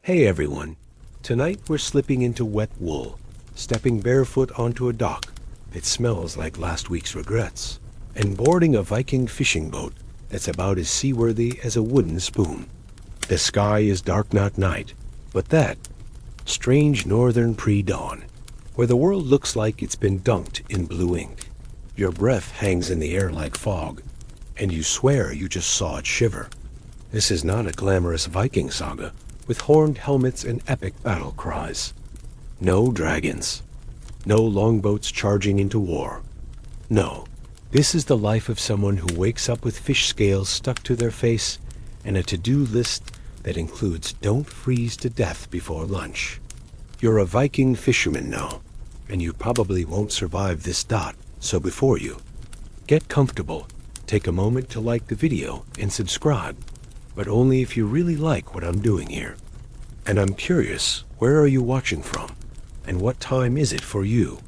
Hey everyone, tonight we're slipping into wet wool, stepping barefoot onto a dock that smells like last week's regrets, and boarding a Viking fishing boat that's about as seaworthy as a wooden spoon. The sky is dark not night, but that strange northern pre-dawn, where the world looks like it's been dunked in blue ink. Your breath hangs in the air like fog, and you swear you just saw it shiver. This is not a glamorous Viking saga with horned helmets and epic battle cries. No dragons. No longboats charging into war. No, this is the life of someone who wakes up with fish scales stuck to their face and a to-do list that includes don't freeze to death before lunch. You're a Viking fisherman now, and you probably won't survive this dot, so before you get comfortable, take a moment to like the video and subscribe, but only if you really like what I'm doing here. And I'm curious, where are you watching from? And what time is it for you?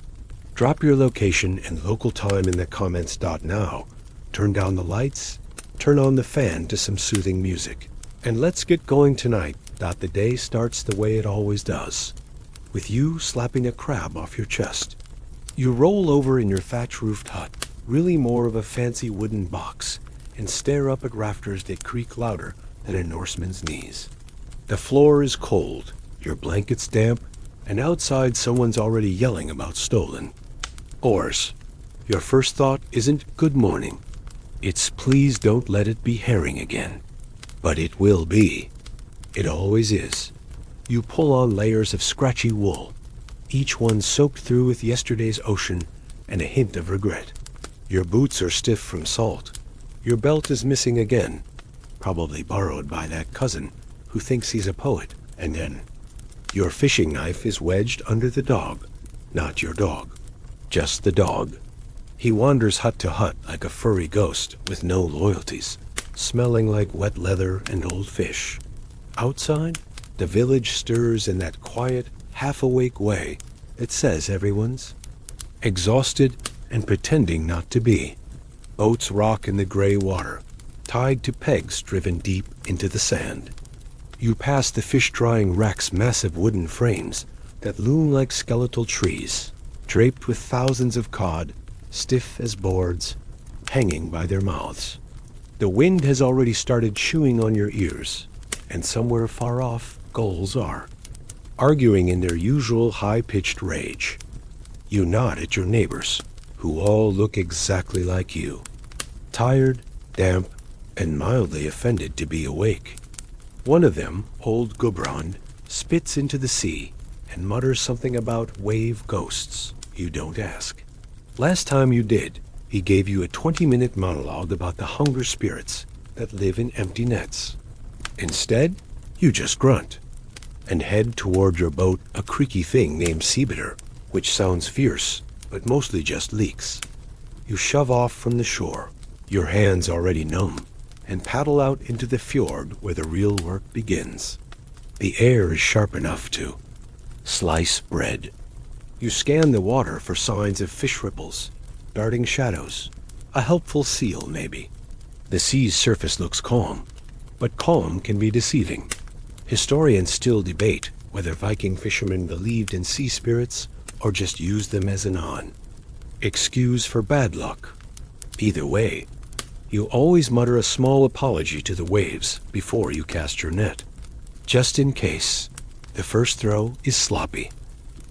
Drop your location and local time in the comments. Now, turn down the lights, turn on the fan to some soothing music, and let's get going tonight. The day starts the way it always does, with you slapping a crab off your chest. You roll over in your thatch-roofed hut, really more of a fancy wooden box, and stare up at rafters that creak louder than a Norseman's knees. The floor is cold, your blanket's damp, and outside someone's already yelling about stolen oars. Your first thought isn't good morning. It's please don't let it be herring again. But it will be. It always is. You pull on layers of scratchy wool, each one soaked through with yesterday's ocean and a hint of regret. Your boots are stiff from salt. Your belt is missing again, probably borrowed by that cousin who thinks he's a poet. And then your fishing knife is wedged under the dog. Not your dog, just the dog. He wanders hut to hut like a furry ghost with no loyalties, smelling like wet leather and old fish. Outside, the village stirs in that quiet, half-awake way that says everyone's exhausted and pretending not to be. Boats rock in the gray water, tied to pegs driven deep into the sand. You pass the fish-drying rack's massive wooden frames that loom like skeletal trees, draped with thousands of cod, stiff as boards, hanging by their mouths. The wind has already started chewing on your ears, and somewhere far off, gulls are, arguing in their usual high-pitched rage. You nod at your neighbors, who all look exactly like you, tired, damp, and mildly offended to be awake. One of them, old Gudbrand, spits into the sea and mutters something about wave ghosts. You don't ask. Last time you did, he gave you a 20-minute monologue about the hunger spirits that live in empty nets. Instead, you just grunt and head toward your boat, a creaky thing named Seabitter, which sounds fierce, but mostly just leaks. You shove off from the shore, your hands already numb, and paddle out into the fjord where the real work begins. The air is sharp enough to slice bread. You scan the water for signs of fish ripples, darting shadows, a helpful seal maybe. The sea's surface looks calm, but calm can be deceiving. Historians still debate whether Viking fishermen believed in sea spirits or just used them as an excuse for bad luck. Either way, you always mutter a small apology to the waves before you cast your net, just in case. The first throw is sloppy.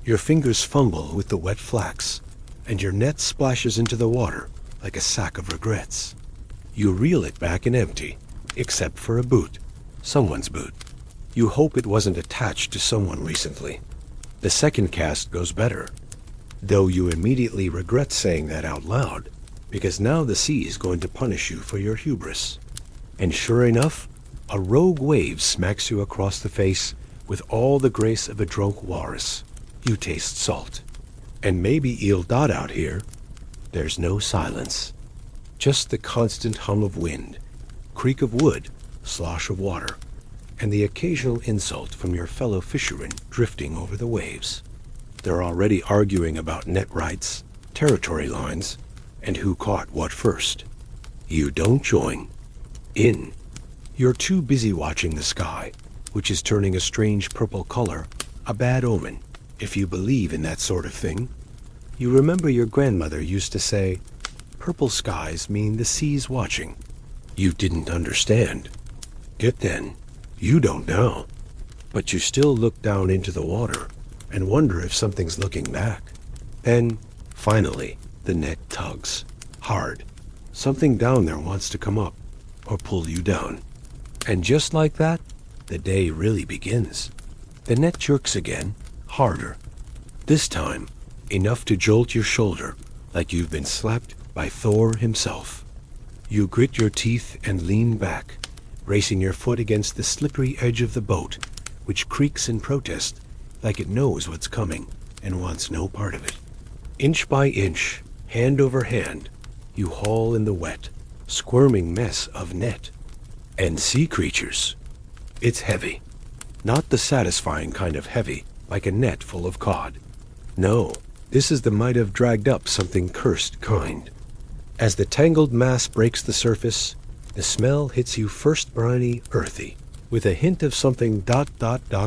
Your fingers fumble with the wet flax, and your net splashes into the water like a sack of regrets. You reel it back and empty, except for a boot, someone's boot. You hope it wasn't attached to someone recently. The second cast goes better, though you immediately regret saying that out loud, because now the sea is going to punish you for your hubris. And sure enough, a rogue wave smacks you across the face with all the grace of a drunk walrus. You taste salt. And maybe eel dot out here. There's no silence, just the constant hum of wind, creak of wood, slosh of water, and the occasional insult from your fellow fishermen drifting over the waves. They're already arguing about net rights, territory lines, and who caught what first. You don't join in. You're too busy watching the sky, which is turning a strange purple color, a bad omen, if you believe in that sort of thing. You remember your grandmother used to say, "Purple skies mean the sea's watching." You didn't understand. Yet then, you don't now. But you still look down into the water and wonder if something's looking back. Then, finally, the net tugs. Hard. Something down there wants to come up or pull you down. And just like that, the day really begins. The net jerks again, harder. This time, enough to jolt your shoulder like you've been slapped by Thor himself. You grit your teeth and lean back, bracing your foot against the slippery edge of the boat, which creaks in protest like it knows what's coming and wants no part of it. Inch by inch, hand over hand, you haul in the wet, squirming mess of net and sea creatures. It's heavy. Not the satisfying kind of heavy, like a net full of cod. No, this is the might have dragged up something cursed kind. As the tangled mass breaks the surface, the smell hits you first briny, earthy, with a hint of something ...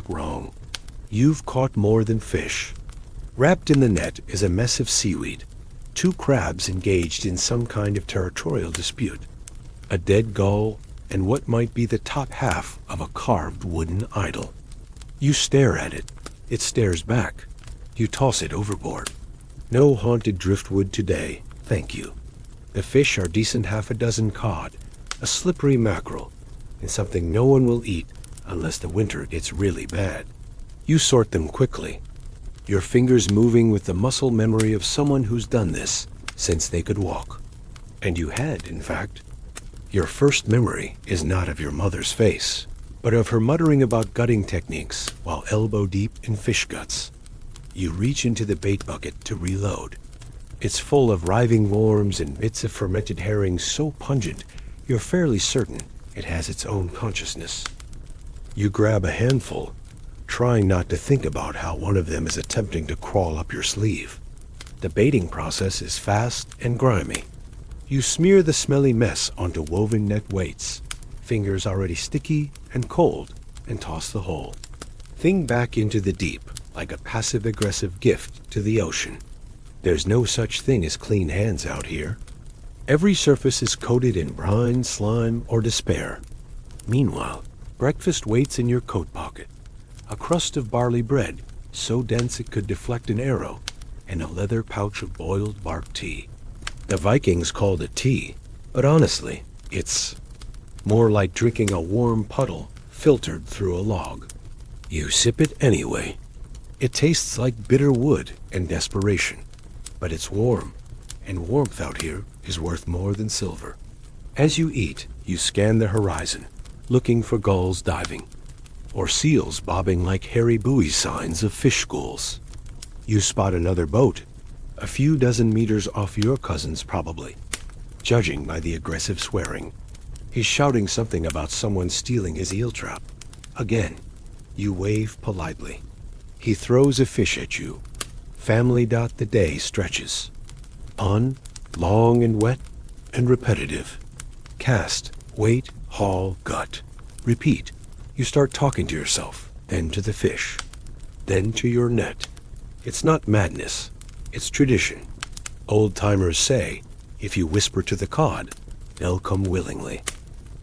wrong. You've caught more than fish. Wrapped in the net is a mess of seaweed, 2 crabs engaged in some kind of territorial dispute, a dead gull, and what might be the top half of a carved wooden idol. You stare at it. It stares back. You toss it overboard. No haunted driftwood today, thank you. The fish are decent 6 cod, a slippery mackerel, and something no one will eat unless the winter gets really bad. You sort them quickly, your fingers moving with the muscle memory of someone who's done this since they could walk. And you had, in fact. Your first memory is not of your mother's face, but of her muttering about gutting techniques while elbow deep in fish guts. You reach into the bait bucket to reload. It's full of writhing worms and bits of fermented herring so pungent you're fairly certain it has its own consciousness. You grab a handful, trying not to think about how one of them is attempting to crawl up your sleeve. The baiting process is fast and grimy. You smear the smelly mess onto woven net weights, fingers already sticky and cold, and toss the whole thing back into the deep like a passive-aggressive gift to the ocean. There's no such thing as clean hands out here. Every surface is coated in brine, slime, or despair. Meanwhile, breakfast waits in your coat pocket. A crust of barley bread, so dense it could deflect an arrow, and a leather pouch of boiled bark tea. The Vikings called it tea, but honestly, it's more like drinking a warm puddle filtered through a log. You sip it anyway. It tastes like bitter wood and desperation, but it's warm, and warmth out here is worth more than silver. As you eat, you scan the horizon, looking for gulls diving, or seals bobbing like hairy buoy signs of fish schools. You spot another boat, a few dozen meters off your cousin's probably, judging by the aggressive swearing. He's shouting something about someone stealing his eel trap. Again, you wave politely. He throws a fish at you. Family. The day stretches. On, long and wet and repetitive. Cast, wait, haul, gut. Repeat. You start talking to yourself, then to the fish, then to your net. It's not madness. It's tradition. Old-timers say, if you whisper to the cod, they'll come willingly.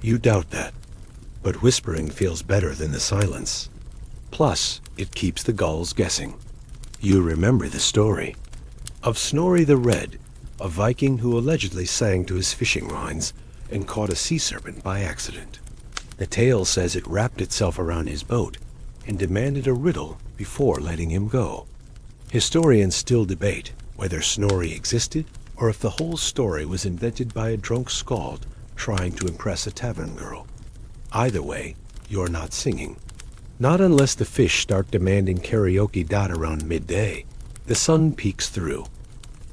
You doubt that, but whispering feels better than the silence. Plus, it keeps the gulls guessing. You remember the story of Snorri the Red, a Viking who allegedly sang to his fishing lines and caught a sea serpent by accident. The tale says it wrapped itself around his boat and demanded a riddle before letting him go. Historians still debate whether Snorri existed or if the whole story was invented by a drunk skald trying to impress a tavern girl. Either way, you're not singing. Not unless the fish start demanding karaoke around midday. The sun peeks through.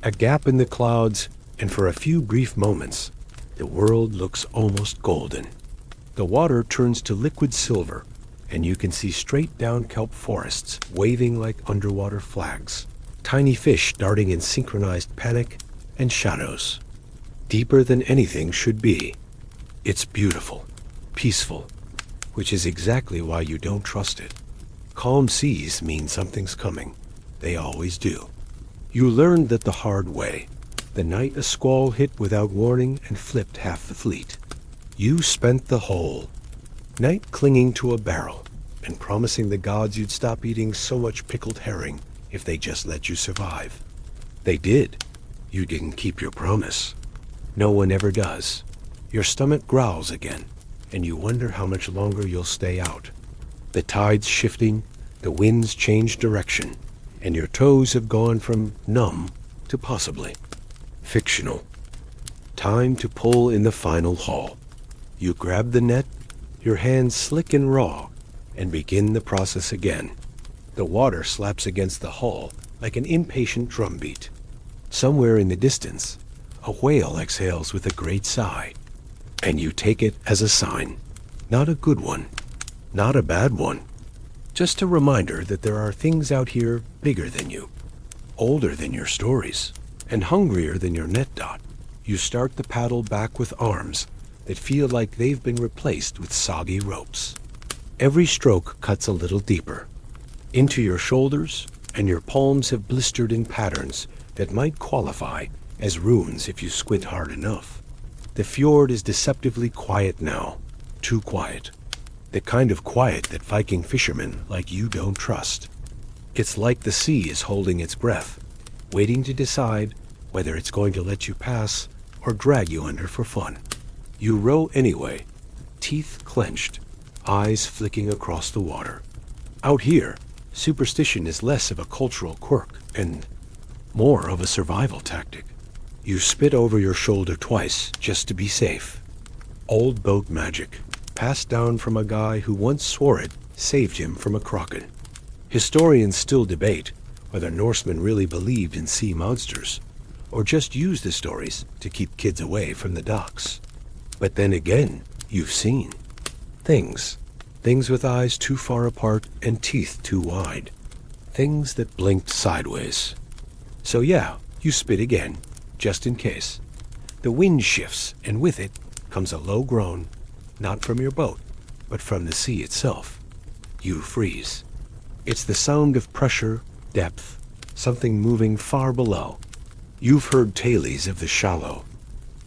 A gap in the clouds, and for a few brief moments, the world looks almost golden. The water turns to liquid silver, and you can see straight down kelp forests waving like underwater flags. Tiny fish darting in synchronized panic and shadows. Deeper than anything should be. It's beautiful, peaceful, which is exactly why you don't trust it. Calm seas mean something's coming. They always do. You learned that the hard way, the night a squall hit without warning and flipped half the fleet. You spent the whole night clinging to a barrel and promising the gods you'd stop eating so much pickled herring if they just let you survive. They did. You didn't keep your promise. No one ever does. Your stomach growls again, and you wonder how much longer you'll stay out. The tide's shifting, the winds change direction, and your toes have gone from numb to possibly fictional. Time to pull in the final haul. You grab the net, your hands slick and raw, and begin the process again. The water slaps against the hull like an impatient drumbeat. Somewhere in the distance, a whale exhales with a great sigh, and you take it as a sign. Not a good one, not a bad one. Just a reminder that there are things out here bigger than you, older than your stories, and hungrier than your net dot. You start the paddle back with arms that feel like they've been replaced with soggy ropes. Every stroke cuts a little deeper into your shoulders, and your palms have blistered in patterns that might qualify as runes if you squint hard enough. The fjord is deceptively quiet now, too quiet. The kind of quiet that Viking fishermen like you don't trust. It's like the sea is holding its breath, waiting to decide whether it's going to let you pass or drag you under for fun. You row anyway, teeth clenched, eyes flicking across the water. Out here, superstition is less of a cultural quirk and more of a survival tactic. You spit over your shoulder twice just to be safe. Old boat magic, passed down from a guy who once swore it saved him from a kraken. Historians still debate whether Norsemen really believed in sea monsters or just used the stories to keep kids away from the docks. But then again, you've seen things with eyes too far apart and teeth too wide. Things that blinked sideways. So yeah, you spit again, just in case. The wind shifts, and with it comes a low groan, not from your boat, but from the sea itself. You freeze. It's the sound of pressure, depth, something moving far below. You've heard tales of the shallow.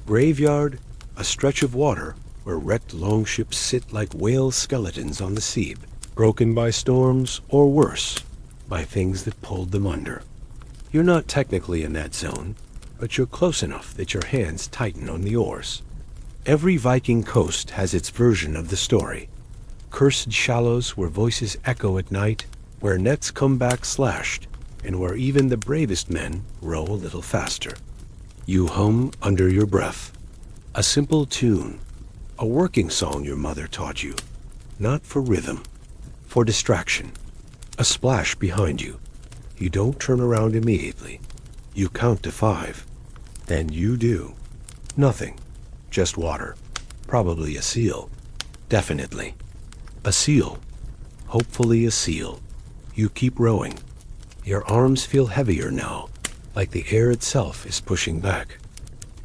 Graveyard, a stretch of water where wrecked longships sit like whale skeletons on the sea, broken by storms, or worse, by things that pulled them under. You're not technically in that zone, but you're close enough that your hands tighten on the oars. Every Viking coast has its version of the story. Cursed shallows where voices echo at night, where nets come back slashed, and where even the bravest men row a little faster. You hum under your breath. A simple tune, a working song your mother taught you, not for rhythm, for distraction. A splash behind you. You don't turn around immediately. You count to 5. Then you do. Nothing. Just water. Probably a seal. Definitely. A seal. Hopefully a seal. You keep rowing. Your arms feel heavier now, like the air itself is pushing back.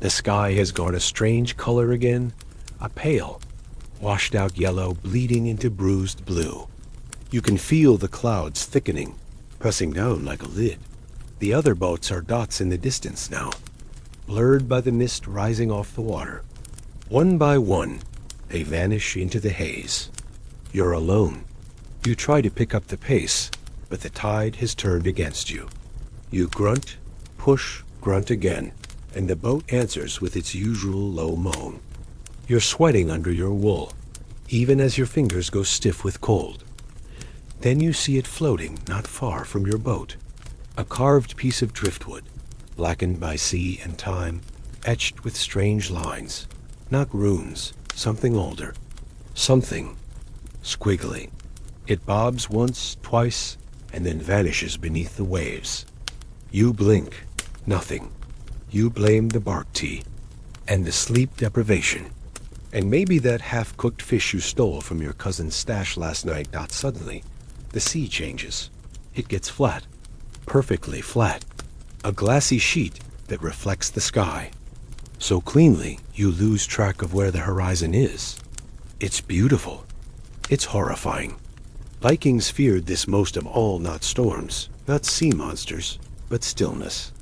The sky has gone a strange color again, a pale, washed-out yellow bleeding into bruised blue. You can feel the clouds thickening, pressing down like a lid. The other boats are dots in the distance now, blurred by the mist rising off the water. One by one, they vanish into the haze. You're alone. You try to pick up the pace, but the tide has turned against you. You grunt, push, grunt again, and the boat answers with its usual low moan. You're sweating under your wool, even as your fingers go stiff with cold. Then you see it floating not far from your boat. A carved piece of driftwood, blackened by sea and time, etched with strange lines. Not runes, something older. Something squiggly. It bobs once, twice, and then vanishes beneath the waves. You blink. Nothing. You blame the bark tea and the sleep deprivation. And maybe that half-cooked fish you stole from your cousin's stash last night. Suddenly, the sea changes. It gets flat. Perfectly flat. A glassy sheet that reflects the sky. So cleanly, you lose track of where the horizon is. It's beautiful. It's horrifying. Vikings feared this most of all, not storms, not sea monsters, but stillness.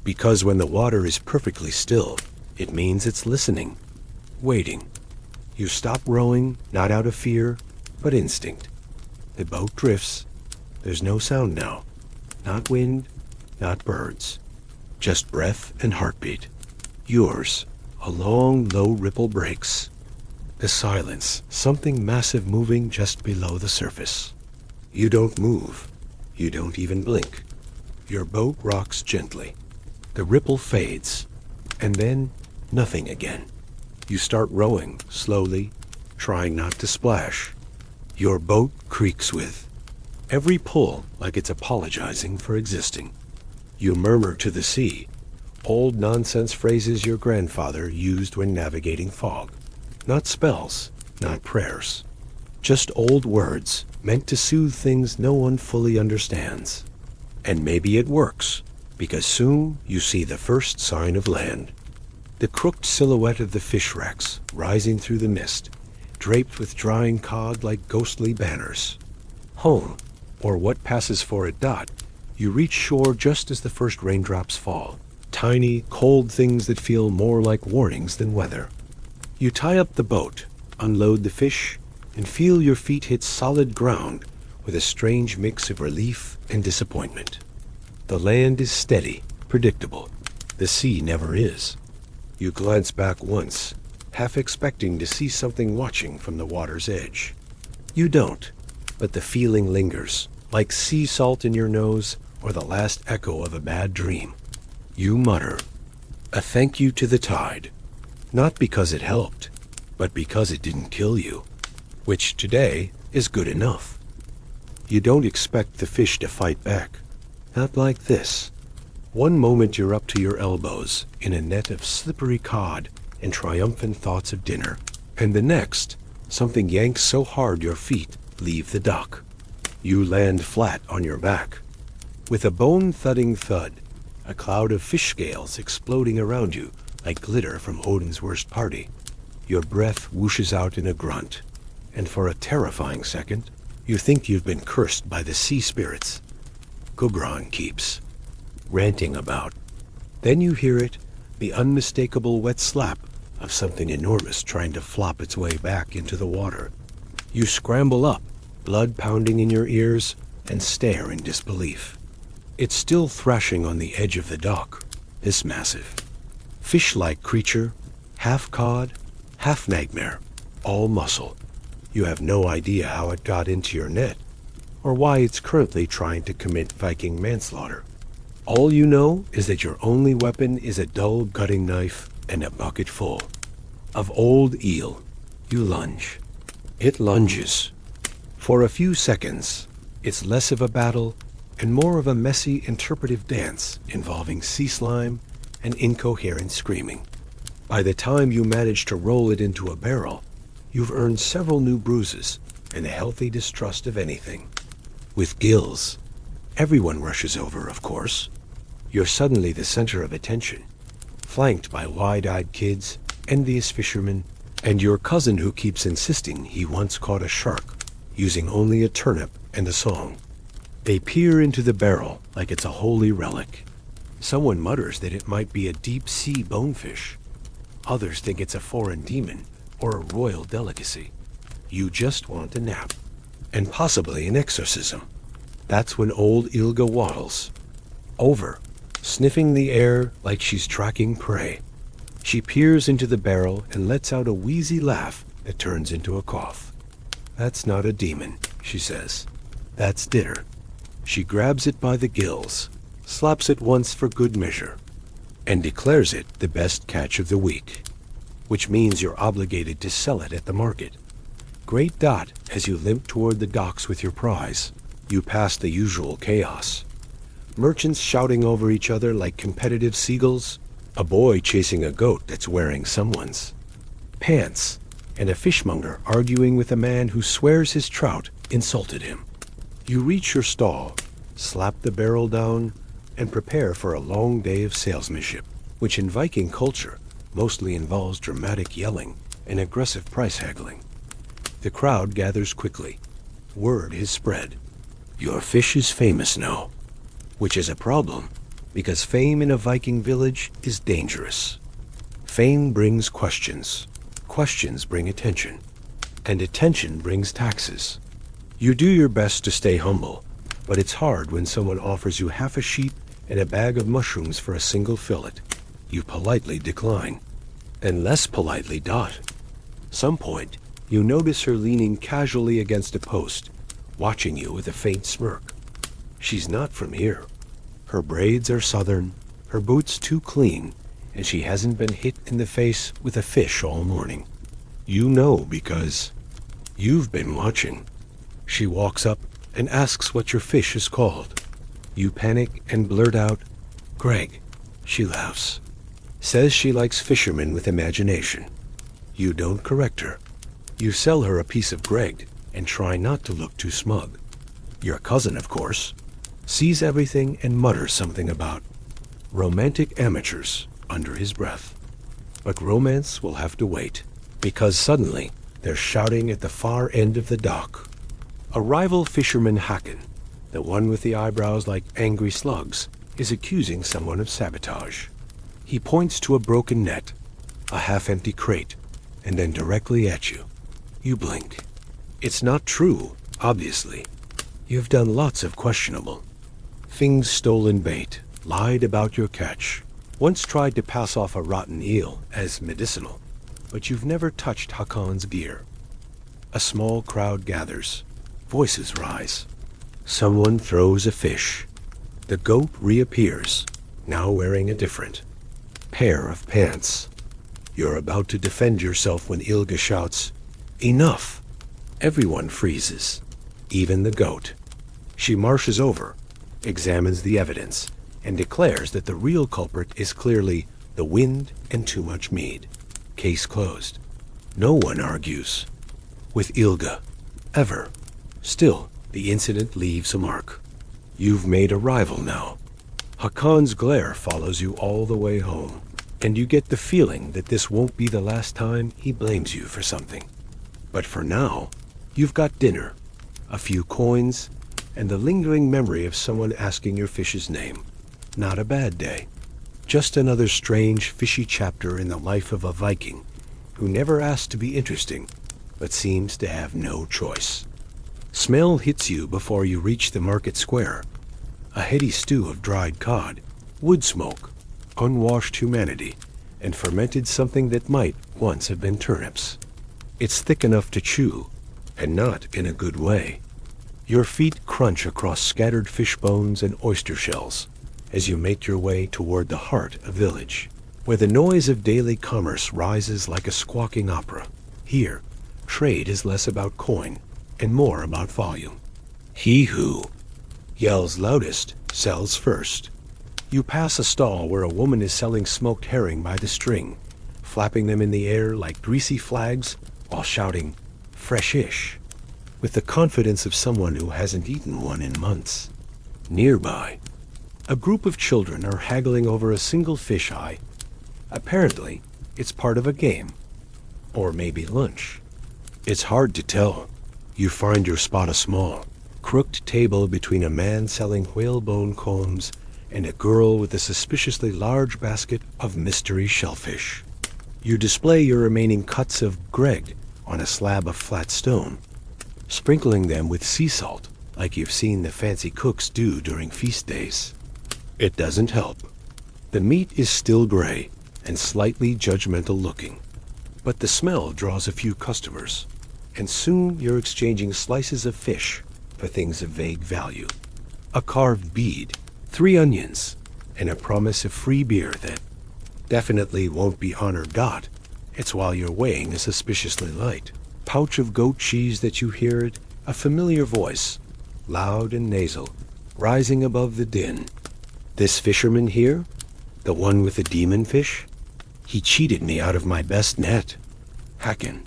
Because when the water is perfectly still, it means it's listening, waiting. You stop rowing, not out of fear, but instinct. The boat drifts. There's no sound now. Not wind, not birds. Just breath and heartbeat. Yours. A long, low ripple breaks. The silence, something massive moving just below the surface. You don't move. You don't even blink. Your boat rocks gently. The ripple fades. And then, nothing again. You start rowing, slowly, trying not to splash. Your boat creaks with every pull like it's apologizing for existing. You murmur to the sea, old nonsense phrases your grandfather used when navigating fog. Not spells, not prayers. Just old words meant to soothe things no one fully understands. And maybe it works, because soon you see the first sign of land. The crooked silhouette of the fish wrecks rising through the mist, draped with drying cod like ghostly banners. Home, or what passes for a dot, you reach shore just as the first raindrops fall. Tiny, cold things that feel more like warnings than weather. You tie up the boat, unload the fish, and feel your feet hit solid ground with a strange mix of relief and disappointment. The land is steady, predictable. The sea never is. You glance back once, half expecting to see something watching from the water's edge. You don't, but the feeling lingers, like sea salt in your nose or the last echo of a bad dream. You mutter, a thank you to the tide, not because it helped, but because it didn't kill you, which today is good enough. You don't expect the fish to fight back, not like this. One moment you're up to your elbows in a net of slippery cod and triumphant thoughts of dinner, and the next, something yanks so hard your feet leave the dock. You land flat on your back. With a bone-thudding thud, a cloud of fish scales exploding around you like glitter from Odin's worst party. Your breath whooshes out in a grunt, and for a terrifying second, you think you've been cursed by the sea spirits Gugron keeps ranting about. Then you hear it, the unmistakable wet slap of something enormous trying to flop its way back into the water. You scramble up, blood pounding in your ears, and stare in disbelief. It's still thrashing on the edge of the dock, this massive, fish-like creature, half cod, half nightmare, all muscle. You have no idea how it got into your net, or why it's currently trying to commit Viking manslaughter. All you know is that your only weapon is a dull gutting knife and a bucket full of old eel. You lunge. It lunges. For a few seconds, it's less of a battle and more of a messy interpretive dance involving sea slime and incoherent screaming. By the time you manage to roll it into a barrel, you've earned several new bruises and a healthy distrust of anything. With gills, everyone rushes over, of course. You're suddenly the center of attention, flanked by wide-eyed kids, envious fishermen, and your cousin who keeps insisting he once caught a shark using only a turnip and a song. They peer into the barrel like it's a holy relic. Someone mutters that it might be a deep-sea bonefish. Others think it's a foreign demon or a royal delicacy. You just want a nap, and possibly an exorcism. That's when old Ilga waddles over, sniffing the air like she's tracking prey. She peers into the barrel and lets out a wheezy laugh that turns into a cough. That's not a demon, she says. That's dinner. She grabs it by the gills, slaps it once for good measure, and declares it the best catch of the week, which means you're obligated to sell it at the market. Great dot as you limp toward the docks with your prize. You pass the usual chaos. Merchants shouting over each other like competitive seagulls, a boy chasing a goat that's wearing someone's pants, and a fishmonger arguing with a man who swears his trout insulted him. You reach your stall, slap the barrel down, and prepare for a long day of salesmanship, which in Viking culture mostly involves dramatic yelling and aggressive price haggling. The crowd gathers quickly. Word is spread. Your fish is famous now, which is a problem, because fame in a Viking village is dangerous. Fame brings questions. Questions bring attention. And attention brings taxes. You do your best to stay humble, but it's hard when someone offers you half a sheep and a bag of mushrooms for a single fillet. You politely decline. And less politely Dot. Some point, you notice her leaning casually against a post, watching you with a faint smirk. She's not from here. Her braids are southern, her boots too clean, and she hasn't been hit in the face with a fish all morning. You know because you've been watching. She walks up and asks what your fish is called. You panic and blurt out, "Greg." She laughs. Says she likes fishermen with imagination. You don't correct her. You sell her a piece of Greg and try not to look too smug. Your cousin, of course, sees everything and mutters something about romantic amateurs under his breath. But romance will have to wait, because suddenly they're shouting at the far end of the dock. A rival fisherman, Haken, the one with the eyebrows like angry slugs, is accusing someone of sabotage. He points to a broken net, a half-empty crate, and then directly at you. You blink. It's not true, obviously. You've done lots of questionable things: stolen bait, lied about your catch, once tried to pass off a rotten eel as medicinal, but you've never touched Hakon's gear. A small crowd gathers. Voices rise. Someone throws a fish. The goat reappears, now wearing a different pair of pants. You're about to defend yourself when Ilga shouts, "Enough!" Everyone freezes, even the goat. She marshes over, examines the evidence, and declares that the real culprit is clearly the wind and too much mead. Case closed. No one argues with Ilga, ever. Still, the incident leaves a mark. You've made a rival now. Hakon's glare follows you all the way home, and you get the feeling that this won't be the last time he blames you for something. But for now, you've got dinner, a few coins, and the lingering memory of someone asking your fish's name. Not a bad day. Just another strange, fishy chapter in the life of a Viking who never asked to be interesting, but seems to have no choice. Smell hits you before you reach the market square. A heady stew of dried cod, wood smoke, unwashed humanity, and fermented something that might once have been turnips. It's thick enough to chew, and not in a good way. Your feet crunch across scattered fish bones and oyster shells as you make your way toward the heart of the village, where the noise of daily commerce rises like a squawking opera. Here, trade is less about coin and more about volume. He who yells loudest sells first. You pass a stall where a woman is selling smoked herring by the string, flapping them in the air like greasy flags while shouting, "Fresh-ish," with the confidence of someone who hasn't eaten one in months. Nearby, a group of children are haggling over a single fish eye. Apparently, it's part of a game. Or maybe lunch. It's hard to tell. You find your spot a small, crooked table between a man selling whalebone combs and a girl with a suspiciously large basket of mystery shellfish. You display your remaining cuts of Greg on a slab of flat stone, sprinkling them with sea salt like you've seen the fancy cooks do during feast days. It doesn't help. The meat is still gray and slightly judgmental looking, but the smell draws a few customers, and soon you're exchanging slices of fish for things of vague value. A carved bead, 3 onions, and a promise of free beer that definitely won't be honored dot. It's while you're weighing a suspiciously light pouch of goat cheese that you hear it, a familiar voice, loud and nasal, rising above the din. "This fisherman here? The one with the demon fish? He cheated me out of my best net." Haken.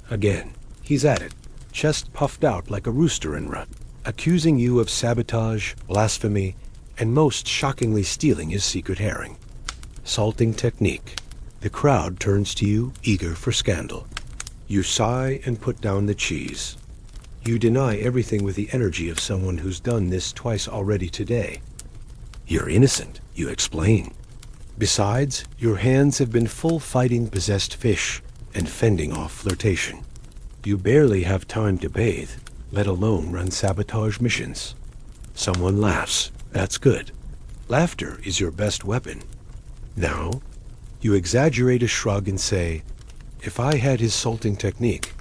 Again, he's at it, chest puffed out like a rooster in rut, accusing you of sabotage, blasphemy, and most shockingly stealing his secret herring. Salting technique. The crowd turns to you, eager for scandal. You sigh and put down the cheese. You deny everything with the energy of someone who's done this twice already today. You're innocent, you explain. Besides, your hands have been full fighting possessed fish and fending off flirtation. You barely have time to bathe, let alone run sabotage missions. Someone laughs. That's good. Laughter is your best weapon. Now, you exaggerate a shrug and say, if I had his salting technique,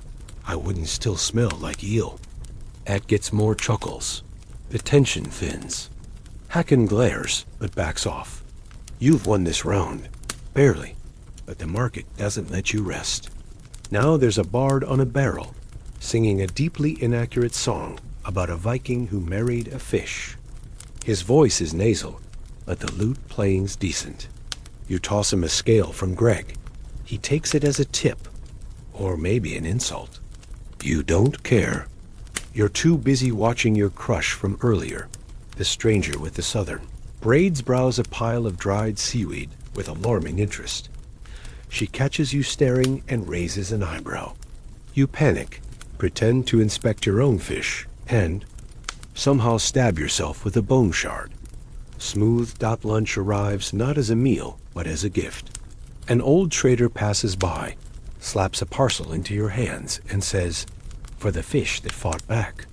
I wouldn't still smell like eel. That gets more chuckles. The tension thins. Hacken glares, but backs off. You've won this round. Barely. But the market doesn't let you rest. Now there's a bard on a barrel, singing a deeply inaccurate song about a Viking who married a fish. His voice is nasal, but the lute playing's decent. You toss him a scale from Greg. He takes it as a tip, or maybe an insult. You don't care. You're too busy watching your crush from earlier, the stranger with the southern. Braids browse a pile of dried seaweed with alarming interest. She catches you staring and raises an eyebrow. You panic, pretend to inspect your own fish, and somehow stab yourself with a bone shard. Smooth dot lunch arrives not as a meal, but as a gift. An old trader passes by, slaps a parcel into your hands, and says, for the fish that fought back.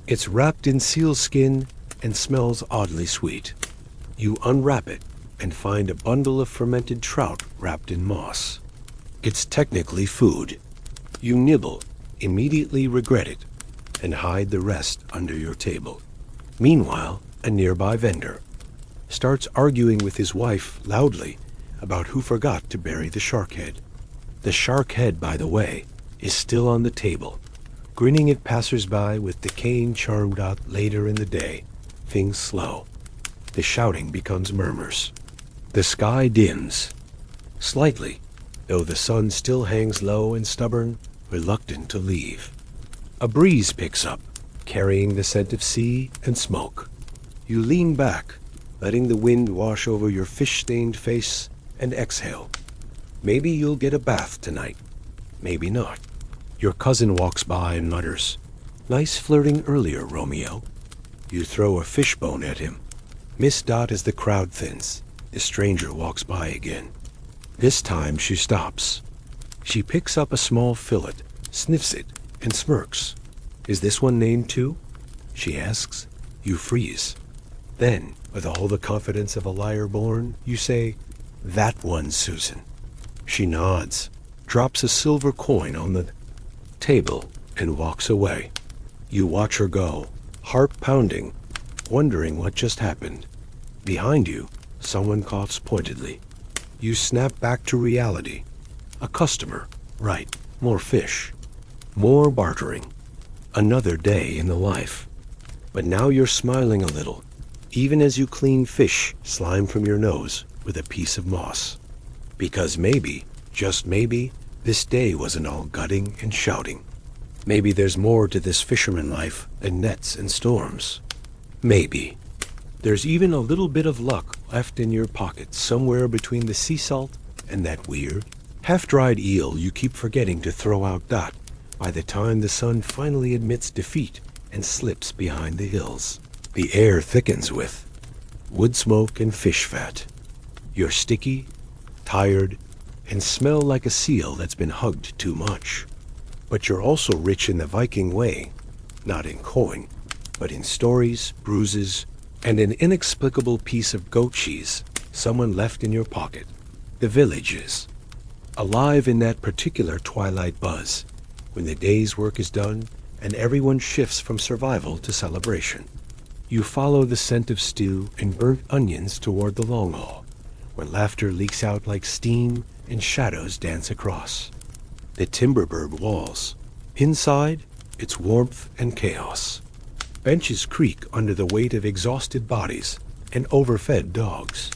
It's wrapped in seal skin and smells oddly sweet. You unwrap it and find a bundle of fermented trout wrapped in moss. It's technically food. You nibble, immediately regret it, and hide the rest under your table. Meanwhile, a nearby vendor starts arguing with his wife loudly about who forgot to bury the shark head. The shark head, by the way, is still on the table, grinning at passers-by with decaying charm dot later in the day. Things slow. The shouting becomes murmurs. The sky dims. Slightly, though the sun still hangs low and stubborn, reluctant to leave. A breeze picks up, carrying the scent of sea and smoke. You lean back, letting the wind wash over your fish-stained face, and exhale. Maybe you'll get a bath tonight. Maybe not. Your cousin walks by and mutters, "Nice flirting earlier, Romeo." You throw a fishbone at him. Miss Dot as the crowd thins. The stranger walks by again. This time she stops. She picks up a small fillet, sniffs it, and smirks. "Is this one named too?" she asks. You freeze. Then, with all the confidence of a liar born, you say, "That one, Susan." She nods, drops a silver coin on the table, and walks away. You watch her go, heart pounding, wondering what just happened. Behind you, someone coughs pointedly. You snap back to reality. A customer, right, more fish, more bartering. Another day in the life. But now you're smiling a little, even as you clean fish slime from your nose with a piece of moss. Because maybe, just maybe, this day wasn't all gutting and shouting. Maybe there's more to this fisherman life than nets and storms. Maybe. There's even a little bit of luck left in your pocket somewhere between the sea salt and that weird, half-dried eel you keep forgetting to throw out Dot by the time the sun finally admits defeat and slips behind the hills. The air thickens with wood smoke and fish fat. You're sticky, tired, and smell like a seal that's been hugged too much. But you're also rich in the Viking way, not in coin, but in stories, bruises, and an inexplicable piece of goat cheese someone left in your pocket. The village is alive in that particular twilight buzz, when the day's work is done and everyone shifts from survival to celebration. You follow the scent of stew and burnt onions toward the long hall, where laughter leaks out like steam and shadows dance across. The timber-bird walls. Inside, it's warmth and chaos. Benches creak under the weight of exhausted bodies and overfed dogs.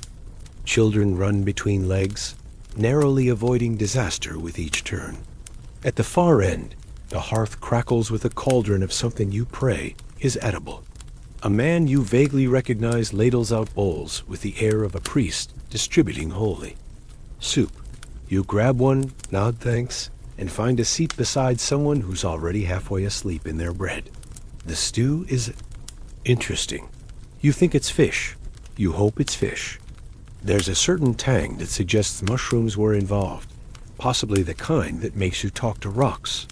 Children run between legs, narrowly avoiding disaster with each turn. At the far end, the hearth crackles with a cauldron of something you pray is edible. A man you vaguely recognize ladles out bowls with the air of a priest distributing holy. Soup. You grab one, nod thanks, and find a seat beside someone who's already halfway asleep in their bread. The stew is interesting. You think it's fish. You hope it's fish. There's a certain tang that suggests mushrooms were involved, possibly the kind that makes you talk to rocks.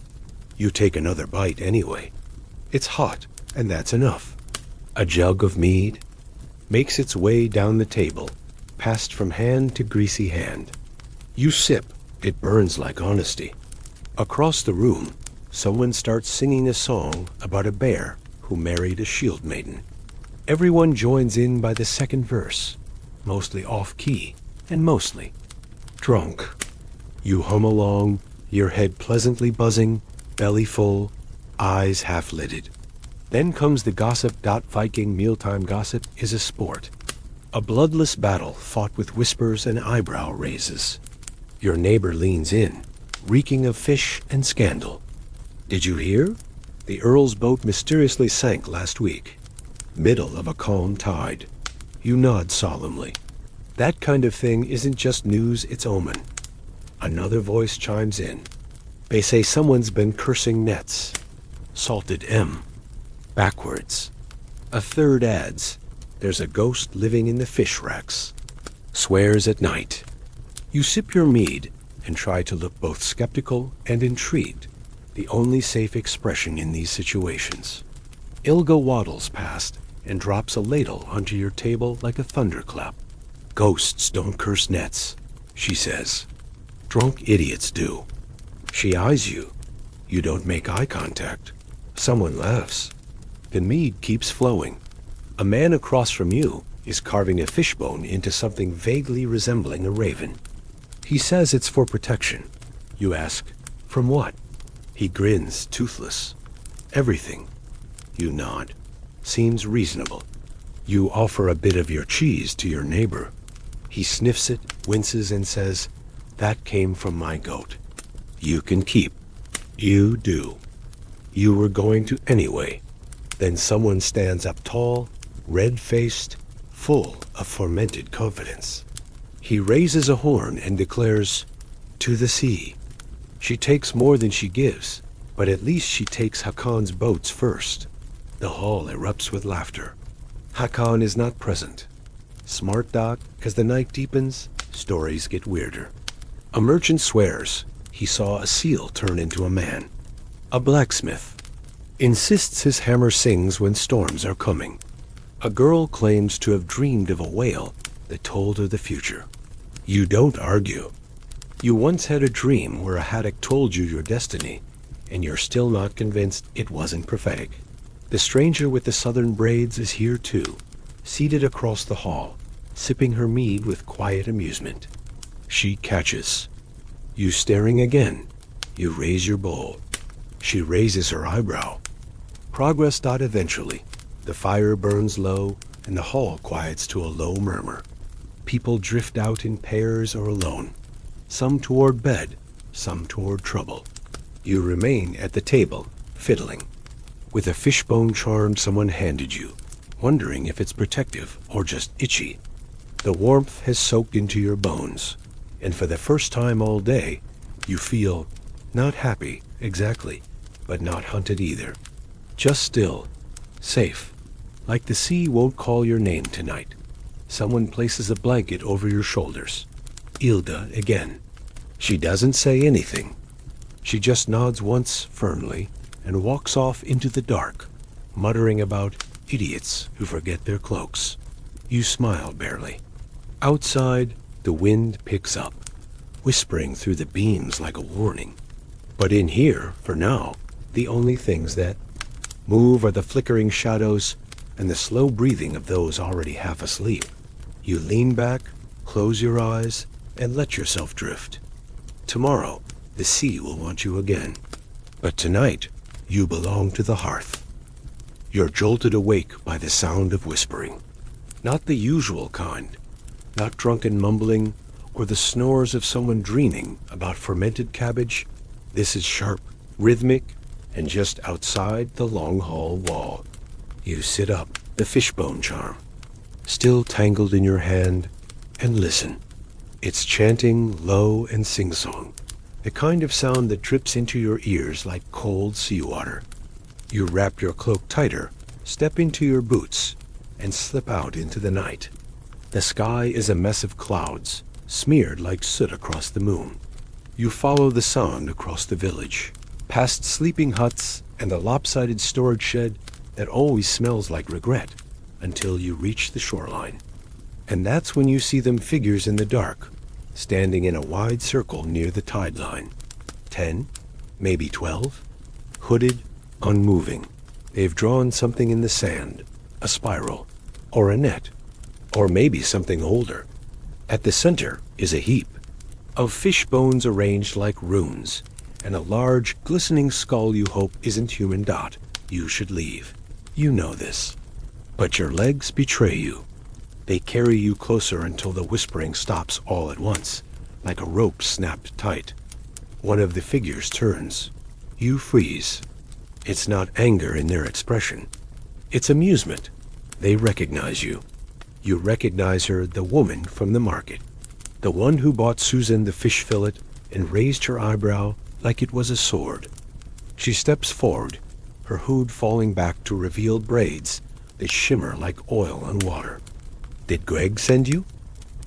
You take another bite anyway. It's hot, and that's enough. A jug of mead makes its way down the table, passed from hand to greasy hand. You sip. It burns like honesty. Across the room, someone starts singing a song about a bear who married a shield maiden. Everyone joins in by the second verse, mostly off-key and mostly drunk. You hum along, your head pleasantly buzzing, belly full, eyes half-lidded. Then comes the gossip. Viking mealtime gossip is a sport. A bloodless battle fought with whispers and eyebrow raises. Your neighbor leans in, reeking of fish and scandal. Did you hear? The Earl's boat mysteriously sank last week. Middle of a calm tide. You nod solemnly. That kind of thing isn't just news, it's omen. Another voice chimes in. They say someone's been cursing nets. Salted M. Backwards. A third adds, there's a ghost living in the fish racks. Swears at night. You sip your mead and try to look both skeptical and intrigued, the only safe expression in these situations. Ilga waddles past and drops a ladle onto your table like a thunderclap. Ghosts don't curse nets, she says. Drunk idiots do. She eyes you. You don't make eye contact. Someone laughs. The mead keeps flowing. A man across from you is carving a fishbone into something vaguely resembling a raven. He says it's for protection. You ask, from what? He grins, toothless. Everything. You nod. Seems reasonable. You offer a bit of your cheese to your neighbor. He sniffs it, winces, and says, that came from my goat. You can keep. You do. You were going to anyway. Then someone stands up tall, red-faced, full of fermented confidence. He raises a horn and declares, to the sea. She takes more than she gives, but at least she takes Hakon's boats first. The hall erupts with laughter. Hakon is not present. Smart Doc, as the night deepens, stories get weirder. A merchant swears he saw a seal turn into a man. A blacksmith insists his hammer sings when storms are coming. A girl claims to have dreamed of a whale that told her the future. You don't argue. You once had a dream where a haddock told you your destiny, and you're still not convinced it wasn't prophetic. The stranger with the southern braids is here too, seated across the hall, sipping her mead with quiet amusement. She catches. You staring again. You raise your bowl. She raises her eyebrow. Progress. Eventually, the fire burns low, and the hall quiets to a low murmur. People drift out in pairs or alone, some toward bed, some toward trouble. You remain at the table, fiddling, with a fishbone charm someone handed you, wondering if it's protective or just itchy. The warmth has soaked into your bones, and for the first time all day, you feel not happy, exactly, but not hunted either. Just still, safe, like the sea won't call your name tonight. Someone places a blanket over your shoulders. Ilda again. She doesn't say anything. She just nods once firmly and walks off into the dark, muttering about idiots who forget their cloaks. You smile barely. Outside, the wind picks up, whispering through the beams like a warning. But in here, for now, the only things that move are the flickering shadows and the slow breathing of those already half asleep. You lean back, close your eyes, and let yourself drift. Tomorrow, the sea will want you again. But tonight, you belong to the hearth. You're jolted awake by the sound of whispering. Not the usual kind, not drunken mumbling or the snores of someone dreaming about fermented cabbage. This is sharp, rhythmic, and just outside the long hall wall. You sit up, the fishbone charm, still tangled in your hand, and listen. It's chanting low and sing-song. a kind of sound that drips into your ears like cold seawater. You wrap your cloak tighter, step into your boots, and slip out into the night. The sky is a mess of clouds, smeared like soot across the moon. You follow the sound across the village, past sleeping huts and a lopsided storage shed that always smells like regret, until you reach the shoreline. And that's when you see them figures in the dark, standing in a wide circle near the tide line. 10, maybe 12, hooded, unmoving. They've drawn something in the sand, a spiral, or a net, or maybe something older. At the center is a heap of fish bones arranged like runes, and a large, glistening skull you hope isn't human. You should leave. You know this. But your legs betray you. They carry you closer until the whispering stops all at once, like a rope snapped tight. One of the figures turns. You freeze. It's not anger in their expression. It's amusement. They recognize you. You recognize her, the woman from the market. The one who bought Susan the fish fillet and raised her eyebrow like it was a sword. She steps forward, her hood falling back to reveal braids that shimmer like oil on water. "Did Greg send you?"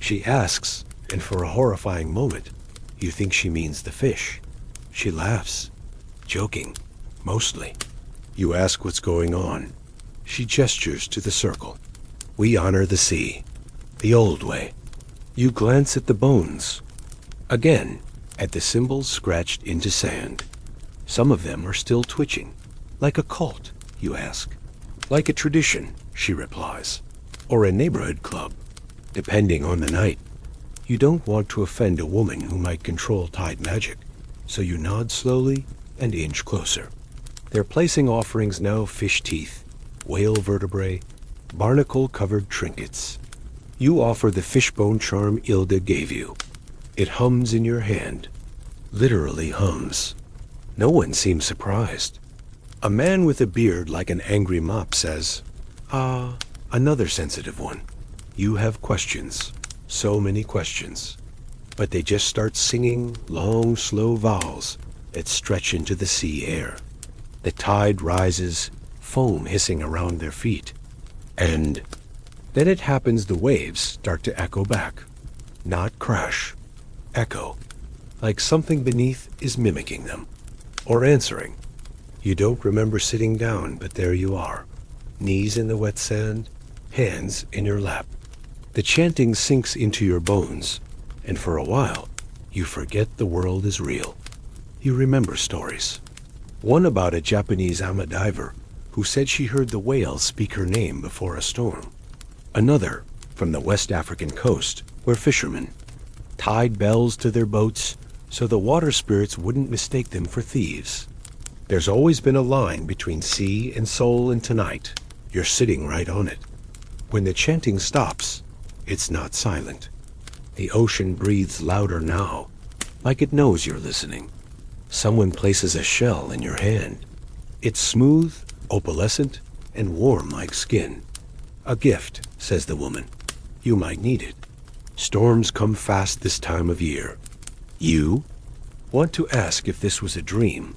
She asks, and for a horrifying moment, you think she means the fish. She laughs, joking, mostly. You ask what's going on. She gestures to the circle. "We honor the sea, the old way." You glance at the bones. Again, at the symbols scratched into sand. Some of them are still twitching. Like a cult, you ask. Like a tradition, she replies. Or a neighborhood club, depending on the night. You don't want to offend a woman who might control tide magic, so you nod slowly and inch closer. They're placing offerings now: fish teeth, whale vertebrae, barnacle-covered trinkets. You offer the fishbone charm Ilda gave you. It hums in your hand. Literally hums. No one seems surprised. A man with a beard like an angry mop says, "Ah, another sensitive one." You have questions. So many questions. But they just start singing long, slow vowels that stretch into the sea air. The tide rises, foam hissing around their feet. And then it happens: the waves start to echo back. Not crash. Echo. Like something beneath is mimicking them. Or answering. You don't remember sitting down, but there you are. Knees in the wet sand, hands in your lap. The chanting sinks into your bones, and for a while, you forget the world is real. You remember stories. One about a Japanese ama diver who said she heard the whales speak her name before a storm. Another from the West African coast, where fishermen tied bells to their boats so the water spirits wouldn't mistake them for thieves. There's always been a line between sea and soul, and tonight, you're sitting right on it. When the chanting stops, it's not silent. The ocean breathes louder now, like it knows you're listening. Someone places a shell in your hand. It's smooth, opalescent, and warm like skin. "A gift," says the woman. "You might need it. Storms come fast this time of year." You want to ask if this was a dream,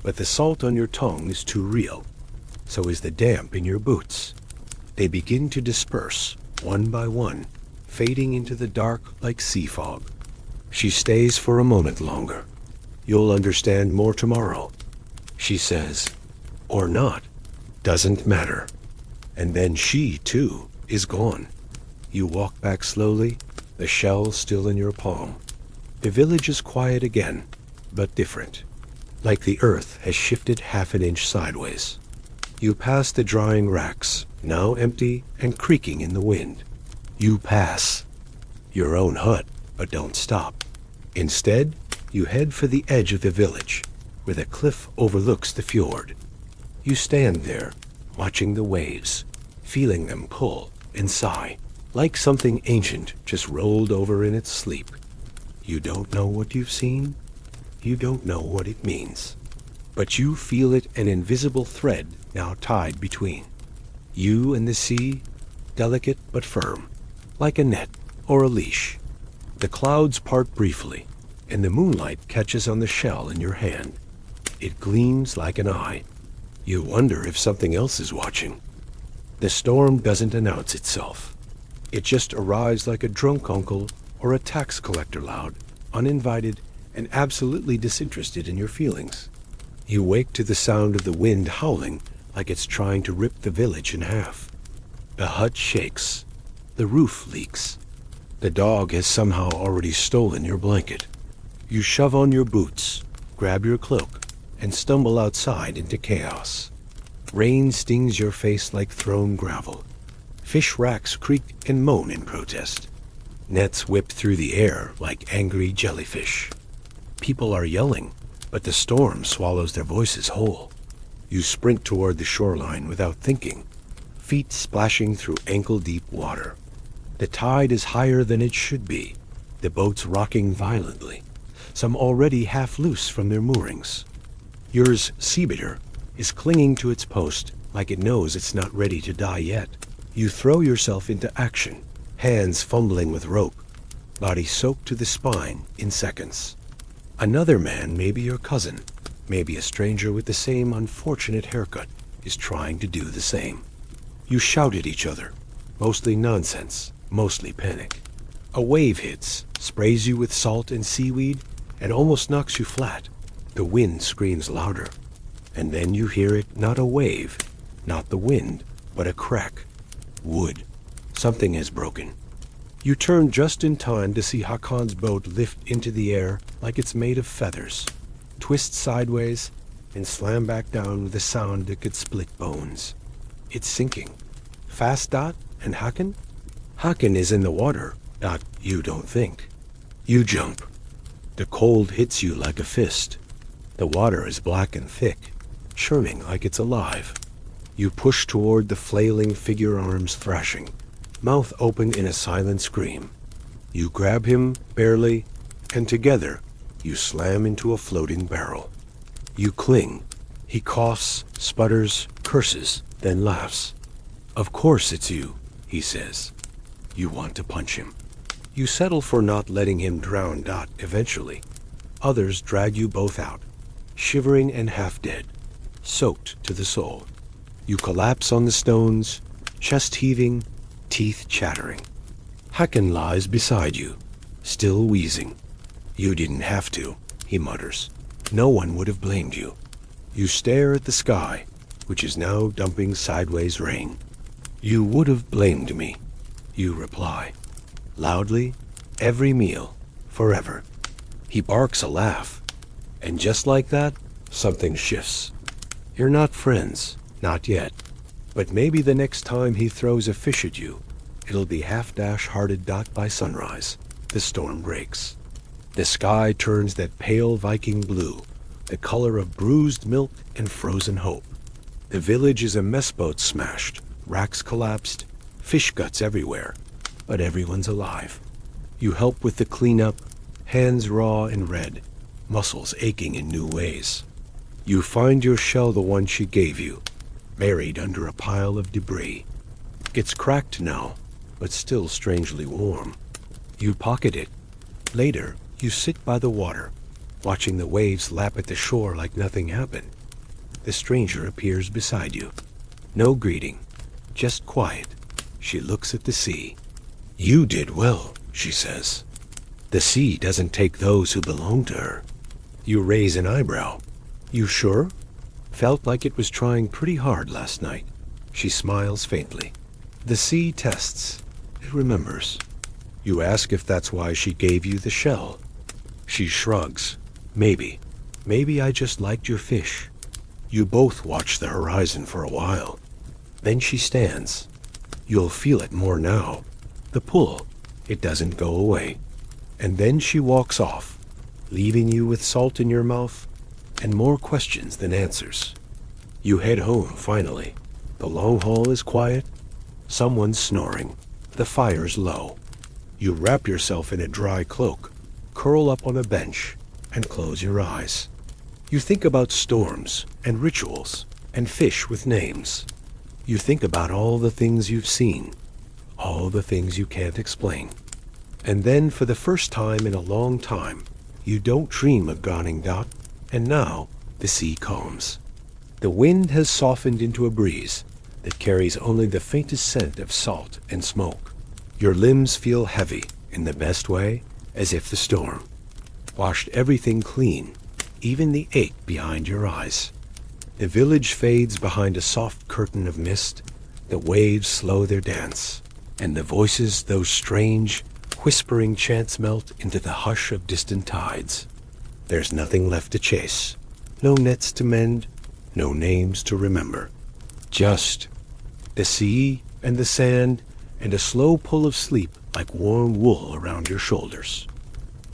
but the salt on your tongue is too real. So is the damp in your boots. They begin to disperse, one by one, fading into the dark like sea fog. She stays for a moment longer. "You'll understand more tomorrow," she says. Or not. Doesn't matter. And then she, too, is gone. You walk back slowly, the shell still in your palm. The village is quiet again, but different. Like the earth has shifted half an inch sideways. You pass the drying racks, now empty and creaking in the wind. You pass your own hut, but don't stop. Instead, you head for the edge of the village, where the cliff overlooks the fjord. You stand there, watching the waves, feeling them pull and sigh, like something ancient just rolled over in its sleep. You don't know what you've seen. You don't know what it means. But you feel it, an invisible thread now tied between you and the sea, delicate but firm, like a net or a leash. The clouds part briefly. and the moonlight catches on the shell in your hand. It gleams like an eye. You wonder if something else is watching. The storm doesn't announce itself. It just arrives like a drunk uncle or a tax collector, loud, uninvited, and absolutely disinterested in your feelings. You wake to the sound of the wind howling like it's trying to rip the village in half. The hut shakes. The roof leaks. The dog has somehow already stolen your blanket. You shove on your boots, grab your cloak, and stumble outside into chaos. Rain stings your face like thrown gravel. Fish racks creak and moan in protest. Nets whip through the air like angry jellyfish. People are yelling, but the storm swallows their voices whole. You sprint toward the shoreline without thinking, feet splashing through ankle-deep water. The tide is higher than it should be, the boats rocking violently, some already half loose from their moorings. Yours, Seabeater, is clinging to its post like it knows it's not ready to die yet. You throw yourself into action, hands fumbling with rope, body soaked to the spine in seconds. Another man, maybe your cousin, maybe a stranger with the same unfortunate haircut, is trying to do the same. You shout at each other, mostly nonsense, mostly panic. A wave hits, sprays you with salt and seaweed, and almost knocks you flat. The wind screams louder. And then you hear it, not a wave, not the wind, but a crack. Wood. Something has broken. You turn just in time to see Hakon's boat lift into the air like it's made of feathers, twist sideways, and slam back down with a sound that could split bones. It's sinking. Fast, Dot, and Hakon? Hakon is in the water, Dot, you don't think. You jump. The cold hits you like a fist. The water is black and thick, churning like it's alive. You push toward the flailing figure, arms thrashing, mouth open in a silent scream. You grab him, barely, and together you slam into a floating barrel. You cling. He coughs, sputters, curses, then laughs. Of course it's you, he says. You want to punch him. You settle for not letting him drown, Dot, eventually. Others drag you both out, shivering and half dead, soaked to the soul. You collapse on the stones, chest heaving, teeth chattering. Hakon lies beside you, still wheezing. You didn't have to, he mutters. No one would have blamed you. You stare at the sky, which is now dumping sideways rain. You would have blamed me, you reply. Loudly, every meal, forever. He barks a laugh, and just like that, something shifts. You're not friends, not yet, but maybe the next time he throws a fish at you, it'll be half-hearted, Dot, by sunrise. The storm breaks. The sky turns that pale Viking blue, the color of bruised milk and frozen hope. The village is a mess boat smashed, racks collapsed, fish guts everywhere, but everyone's alive. You help with the cleanup, hands raw and red, muscles aching in new ways. You find your shell, the one she gave you, buried under a pile of debris. It's cracked now, but still strangely warm. You pocket it. Later, you sit by the water, watching the waves lap at the shore like nothing happened. The stranger appears beside you. No greeting, just quiet. She looks at the sea. You did well, she says. The sea doesn't take those who belong to her. You raise an eyebrow. You sure? Felt like it was trying pretty hard last night. She smiles faintly. The sea tests. It remembers. You ask if that's why she gave you the shell. She shrugs. Maybe. Maybe I just liked your fish. You both watch the horizon for a while. Then she stands. You'll feel it more now. The pull. It doesn't go away. And then she walks off, leaving you with salt in your mouth and more questions than answers. You head home, finally. The long hall is quiet. Someone's snoring. The fire's low. You wrap yourself in a dry cloak, curl up on a bench, and close your eyes. You think about storms and rituals and fish with names. You think about all the things you've seen, all the things you can't explain. And then, for the first time in a long time, You don't dream of gawning dock, and now the sea calms. The wind has softened into a breeze that carries only the faintest scent of salt and smoke. Your limbs feel heavy, in the best way, as if the storm washed everything clean, even the ache behind your eyes. The village fades behind a soft curtain of mist, the waves slow their dance, and the voices, those strange, whispering chants, melt into the hush of distant tides. There's nothing left to chase, no nets to mend, no names to remember. Just the sea and the sand and a slow pull of sleep like warm wool around your shoulders.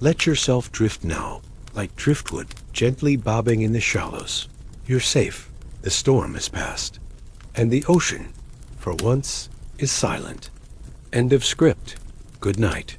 Let yourself drift now, like driftwood gently bobbing in the shallows. You're safe, the storm has passed, and the ocean, for once, is silent. End of script. Good night.